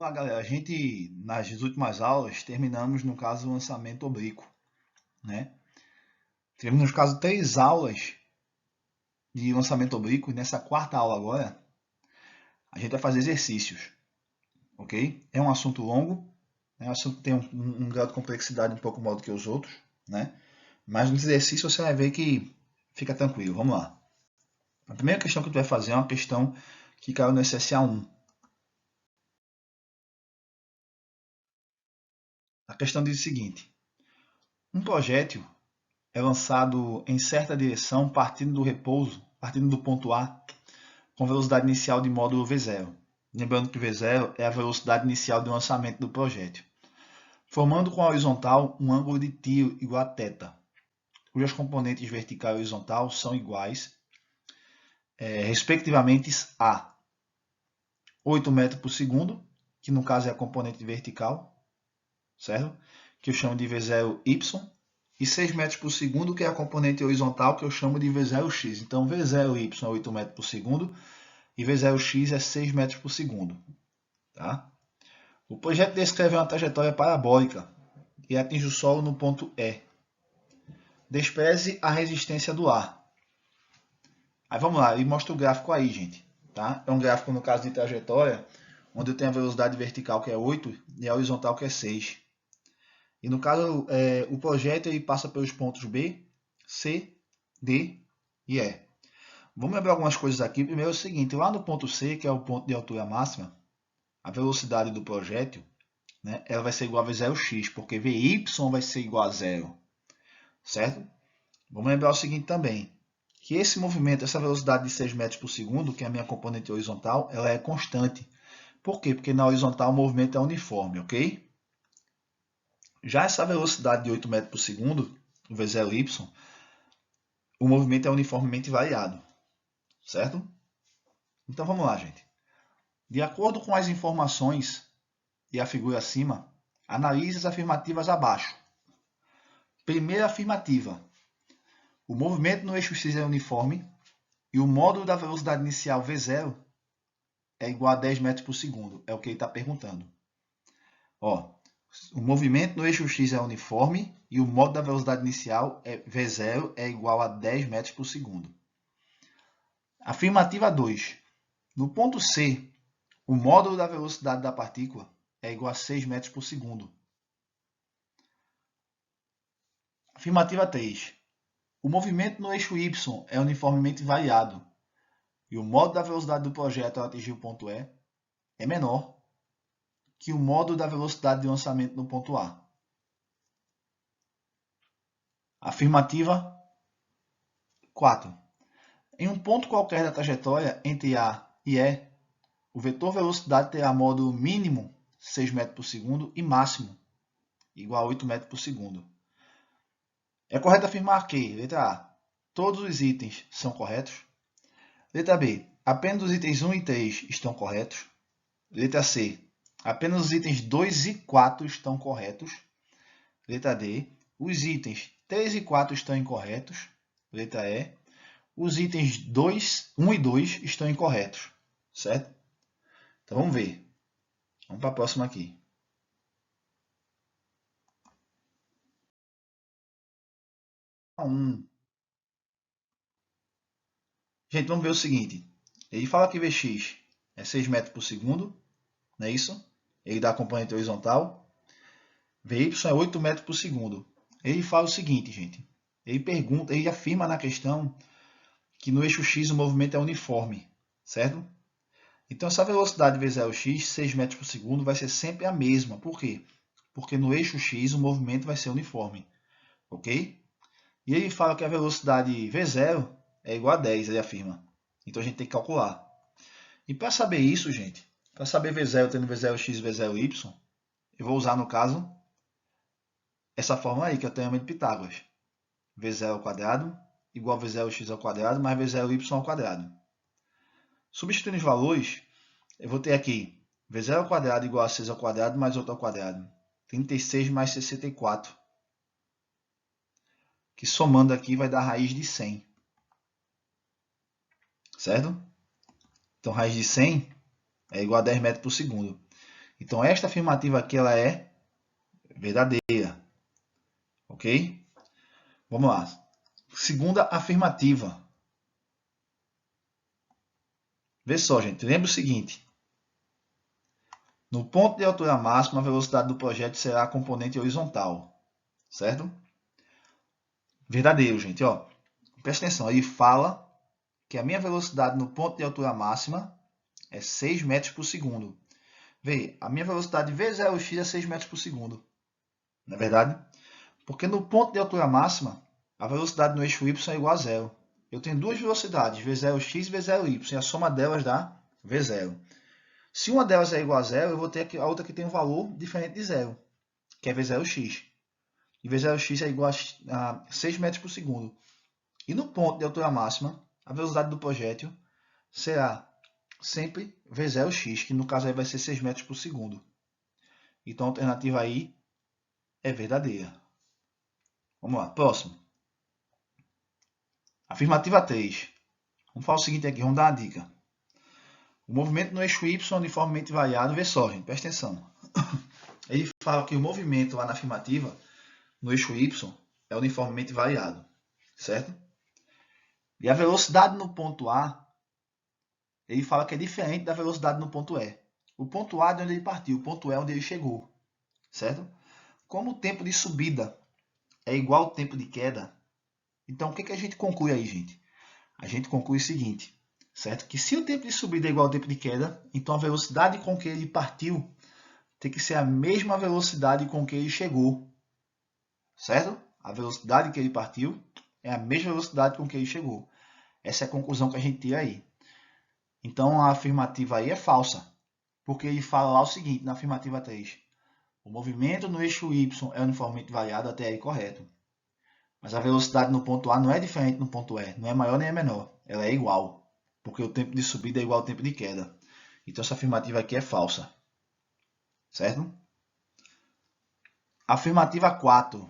Olá, galera. A gente, nas últimas aulas, terminamos, no caso, o lançamento oblíquo, né? Tivemos, no caso, 3 aulas de lançamento oblíquo e nessa quarta aula agora, a gente vai fazer exercícios, ok? É um assunto longo, né? O assunto tem um grau de complexidade um pouco maior do que os outros, né? Mas no exercício você vai ver que fica tranquilo. Vamos lá. A primeira questão que tu vai fazer é uma questão que caiu no SSA 1. A questão diz o seguinte: um projétil é lançado em certa direção partindo do repouso, partindo do ponto A, com velocidade inicial de módulo V0. Lembrando que V0 é a velocidade inicial de lançamento do projétil. Formando com a horizontal um ângulo de tiro igual a θ, cujas componentes vertical e horizontal são iguais, respectivamente a 8 metros por segundo, que no caso é a componente vertical, certo? Que eu chamo de V0y, e 6 metros por segundo, que é a componente horizontal, que eu chamo de V0x. Então, V0y é 8 metros por segundo e V0x é 6 metros por segundo. Tá? O projeto descreve uma trajetória parabólica e atinge o solo no ponto E. Despreze a resistência do ar. Aí vamos lá, ele mostra o gráfico aí, gente. Tá? É um gráfico, no caso de trajetória, onde eu tenho a velocidade vertical, que é 8, e a horizontal, que é 6. E no caso, o projeto ele passa pelos pontos B, C, D e E. Vamos lembrar algumas coisas aqui. Primeiro é o seguinte, lá no ponto C, que é o ponto de altura máxima, a velocidade do projétil, né, ela vai ser igual a V0x, porque Vy vai ser igual a zero. Certo? Vamos lembrar o seguinte também, que esse movimento, essa velocidade de 6 metros por segundo, que é a minha componente horizontal, ela é constante. Por quê? Porque na horizontal o movimento é uniforme, ok? Já essa velocidade de 8 metros por segundo, o V0y, o movimento é uniformemente variado, certo? Então vamos lá, gente. De acordo com as informações e a figura acima, analise as afirmativas abaixo. Primeira afirmativa: o movimento no eixo X é uniforme e o módulo da velocidade inicial V0 é igual a 10 metros por segundo. É o que ele está perguntando. Ó, o movimento no eixo X é uniforme e o módulo da velocidade inicial V0 é igual a 10 metros por segundo. Afirmativa 2. No ponto C, o módulo da velocidade da partícula é igual a 6 metros por segundo. Afirmativa 3. O movimento no eixo Y é uniformemente variado e o módulo da velocidade do projétil ao atingir o ponto E é menor que o módulo da velocidade de lançamento no ponto A. Afirmativa 4. Em um ponto qualquer da trajetória entre A e E, o vetor velocidade terá módulo mínimo 6 metros por segundo e máximo igual a 8 metros por segundo. É correto afirmar que, letra A, todos os itens são corretos. Letra B, apenas os itens 1 e 3 estão corretos. Letra C, apenas os itens 2 e 4 estão corretos. Letra D, os itens 3 e 4 estão incorretos. Letra E, os itens 1 e 2 estão incorretos. Certo? Então vamos ver. Vamos para a próxima aqui. Gente, vamos ver o seguinte. Ele fala que Vx é 6 metros por segundo, não é isso? Ele dá a componente horizontal. Vy é 8 metros por segundo. Ele fala o seguinte, gente. Ele afirma na questão que no eixo X o movimento é uniforme, certo? Então essa velocidade V0x, 6 metros por segundo, vai ser sempre a mesma. Por quê? Porque no eixo X o movimento vai ser uniforme, ok? E ele fala que a velocidade V0 é igual a 10, ele afirma. Então a gente tem que calcular. E para saber isso, gente, para saber V0 tendo V0x e V0y, eu vou usar, no caso, essa fórmula aí, que é o teorema de Pitágoras. V0 ao quadrado igual a V0x ao quadrado mais V0y ao quadrado. Substituindo os valores, eu vou ter aqui V0 ao quadrado igual a 6 ao quadrado mais 8 ao quadrado. 36 mais 64. Que somando aqui vai dar raiz de 100. Certo? Então, raiz de 100 é igual a 10 metros por segundo. Então, esta afirmativa aqui ela é verdadeira. Ok? Vamos lá. Segunda afirmativa. Vê só, gente. Lembra o seguinte. No ponto de altura máxima, a velocidade do projétil será a componente horizontal. Certo? Verdadeiro, gente. Ó. Presta atenção. Ele fala que a minha velocidade no ponto de altura máxima é 6 metros por segundo. Vê, a minha velocidade V0x é 6 metros por segundo. Não é verdade? Porque no ponto de altura máxima, a velocidade no eixo y é igual a zero. Eu tenho duas velocidades, V0x e V0y, e a soma delas dá V0. Se uma delas é igual a zero, eu vou ter a outra que tem um valor diferente de zero, que é V0x. E V0x é igual a 6 metros por segundo. E no ponto de altura máxima, a velocidade do projétil será sempre V0x, que no caso aí vai ser 6 metros por segundo. Então a alternativa aí é verdadeira. Vamos lá, próximo. Afirmativa 3. Vamos falar o seguinte aqui, vamos dar uma dica. O movimento no eixo Y é uniformemente variado. Vê só, gente, presta atenção. Ele fala que o movimento lá na afirmativa, no eixo Y, é uniformemente variado. Certo? E a velocidade no ponto A, ele fala que é diferente da velocidade no ponto E. O ponto A é de onde ele partiu, o ponto E é onde ele chegou. Certo? Como o tempo de subida é igual ao tempo de queda, então o que a gente conclui aí, gente? A gente conclui o seguinte, certo? Que se o tempo de subida é igual ao tempo de queda, então a velocidade com que ele partiu tem que ser a mesma velocidade com que ele chegou, certo? A velocidade que ele partiu é a mesma velocidade com que ele chegou. Essa é a conclusão que a gente tira aí. Então a afirmativa aí é falsa, porque ele fala lá o seguinte, na afirmativa 3. O movimento no eixo Y é uniformemente variado até aí correto. Mas a velocidade no ponto A não é diferente no ponto E, não é maior nem é menor, ela é igual, porque o tempo de subida é igual ao tempo de queda. Então essa afirmativa aqui é falsa, certo? Afirmativa 4.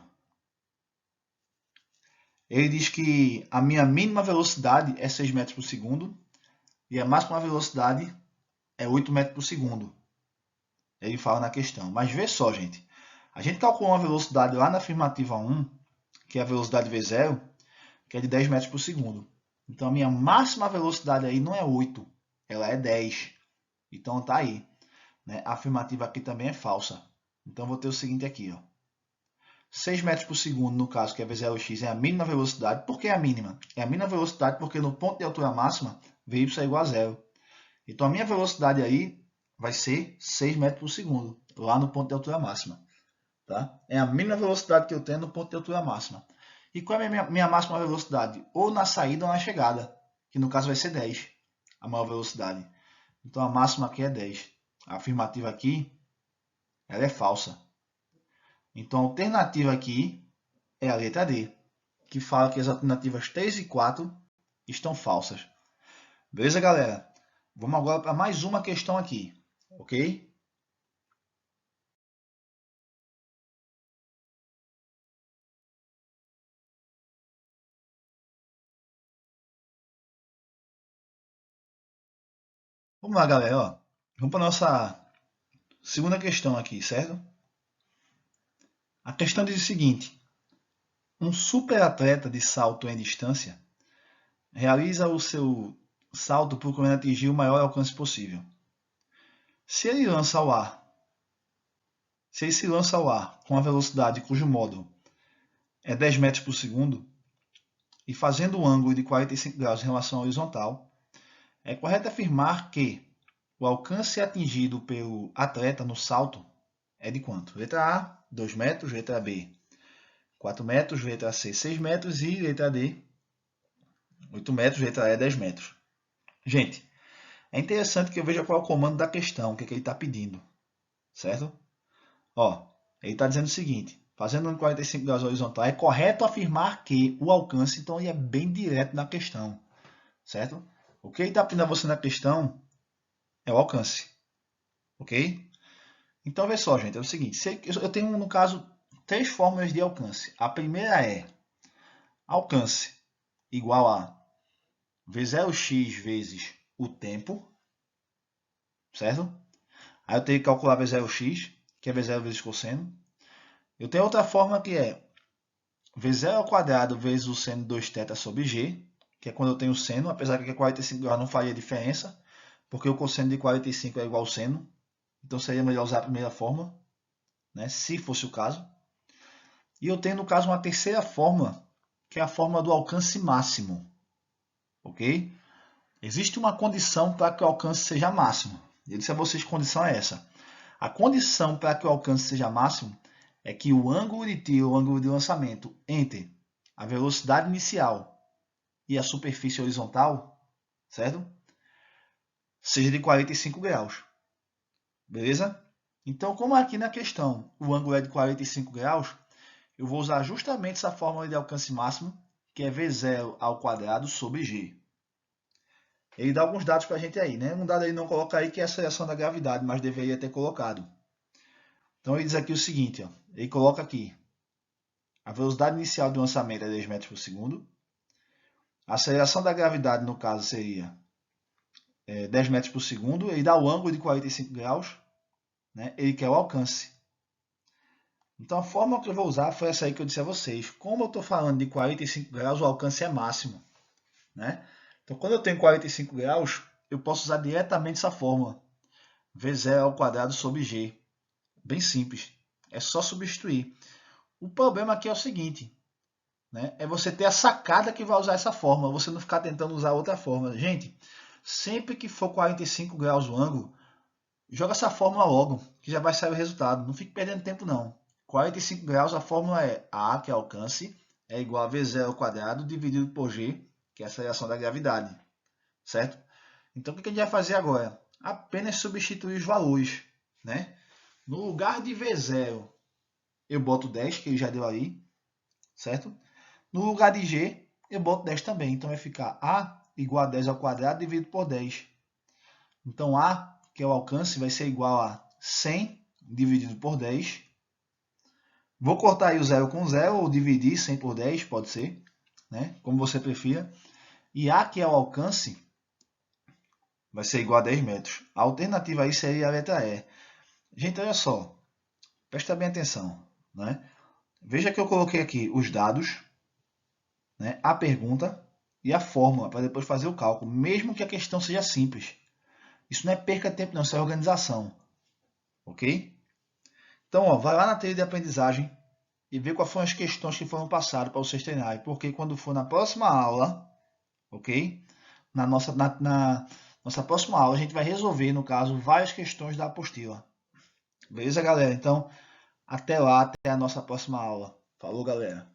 Ele diz que a minha mínima velocidade é 6 metros por segundo e a máxima velocidade é 8 metros por segundo. Ele fala na questão. Mas vê só, gente. A gente calculou uma velocidade lá na afirmativa 1, que é a velocidade V0, que é de 10 metros por segundo. Então, a minha máxima velocidade aí não é 8, ela é 10. Então, tá aí. Né? A afirmativa aqui também é falsa. Então, vou ter o seguinte aqui. Ó. 6 metros por segundo, no caso, que é V0x, é a mínima velocidade. Por que a mínima? É a mínima velocidade porque no ponto de altura máxima, Vy é igual a zero. Então, a minha velocidade aí vai ser 6 metros por segundo, lá no ponto de altura máxima. Tá? É a mínima velocidade que eu tenho no ponto de altura máxima. E qual é a minha máxima velocidade? Ou na saída ou na chegada, que no caso vai ser 10, a maior velocidade. Então a máxima aqui é 10. A afirmativa aqui, ela é falsa. Então a alternativa aqui é a letra D, que fala que as alternativas 3 e 4 estão falsas. Beleza, galera? Vamos agora para mais uma questão aqui, ok? Vamos lá, galera. Ó. Vamos para a nossa segunda questão aqui, certo? A questão diz o seguinte. Um superatleta de salto em distância realiza o seu salto procurando atingir o maior alcance possível. Se ele se lança ao ar com a velocidade cujo módulo é 10 metros por segundo e fazendo um ângulo de 45 graus em relação à horizontal, é correto afirmar que o alcance atingido pelo atleta no salto é de quanto? Letra A, 2 metros, letra B, 4 metros, letra C, 6 metros e letra D, 8 metros, letra E, 10 metros. Gente, é interessante que eu veja qual é o comando da questão, o que ele está pedindo, certo? Ó, ele está dizendo o seguinte, fazendo um 45 graus horizontal, é correto afirmar que o alcance, então ele é bem direto na questão, certo? O que ele está pedindo a você na questão é o alcance, ok? Então, vê só, gente, é o seguinte, eu tenho, no caso, 3 fórmulas de alcance. A primeira é alcance igual a V0x vezes o tempo, certo? Aí eu tenho que calcular V0x, que é V0 vezes cosseno. Eu tenho outra forma que é V0 ao quadrado vezes o seno de 2θ sobre g, que é quando eu tenho seno, apesar que 45 graus não faria diferença, porque o cosseno de 45 é igual ao seno. Então seria melhor usar a primeira forma, né, se fosse o caso. E eu tenho, no caso, uma terceira forma, que é a forma do alcance máximo. Ok? Existe uma condição para que o alcance seja máximo. Eu disse a vocês que a condição é essa. A condição para que o alcance seja máximo é que o ângulo de tiro, o ângulo de lançamento entre a velocidade inicial e a superfície horizontal, certo? Seja de 45 graus. Beleza? Então, como aqui na questão o ângulo é de 45 graus, eu vou usar justamente essa fórmula de alcance máximo, que é V0 ao quadrado sobre G. Ele dá alguns dados para a gente aí, né? Um dado ele não coloca aí que é a aceleração da gravidade, mas deveria ter colocado. Então ele diz aqui o seguinte, ó, ele coloca aqui, a velocidade inicial do lançamento é 10 metros por segundo, a aceleração da gravidade no caso seria 10 metros por segundo, ele dá o ângulo de 45 graus, né? Ele quer o alcance. Então a forma que eu vou usar foi essa aí que eu disse a vocês. Como eu estou falando de 45 graus, o alcance é máximo, né? Então quando eu tenho 45 graus, eu posso usar diretamente essa fórmula, V0 ao quadrado sobre G. Bem simples, é só substituir. O problema aqui é o seguinte, né? É você ter a sacada que vai usar essa fórmula, você não ficar tentando usar outra fórmula. Gente, sempre que for 45 graus o ângulo, joga essa fórmula logo, que já vai sair o resultado. Não fique perdendo tempo não. 45 graus, a fórmula é A, que é alcance, é igual a V0 ao quadrado dividido por G, que é a aceleração da gravidade. Certo? Então, o que a gente vai fazer agora? Apenas substituir os valores, né? No lugar de V0, eu boto 10, que ele já deu aí, certo? No lugar de G, eu boto 10 também. Então, vai ficar A igual a 10 ao quadrado dividido por 10. Então, A, que é o alcance, vai ser igual a 100 dividido por 10. Vou cortar aí o 0 com 0, ou dividir 100 por 10, pode ser, né? Como você prefira. E A, que é o alcance, vai ser igual a 10 metros. A alternativa aí seria a letra E. Gente, olha só. Presta bem atenção, né? Veja que eu coloquei aqui os dados, né, a pergunta e a fórmula para depois fazer o cálculo, mesmo que a questão seja simples. Isso não é perca de tempo não, isso é organização. Ok? Então, ó, vai lá na trilha de aprendizagem e vê quais foram as questões que foram passadas para vocês treinarem. Porque quando for na próxima aula, ok? Na nossa próxima aula, a gente vai resolver, no caso, várias questões da apostila. Beleza, galera? Então, até lá, até a nossa próxima aula. Falou, galera!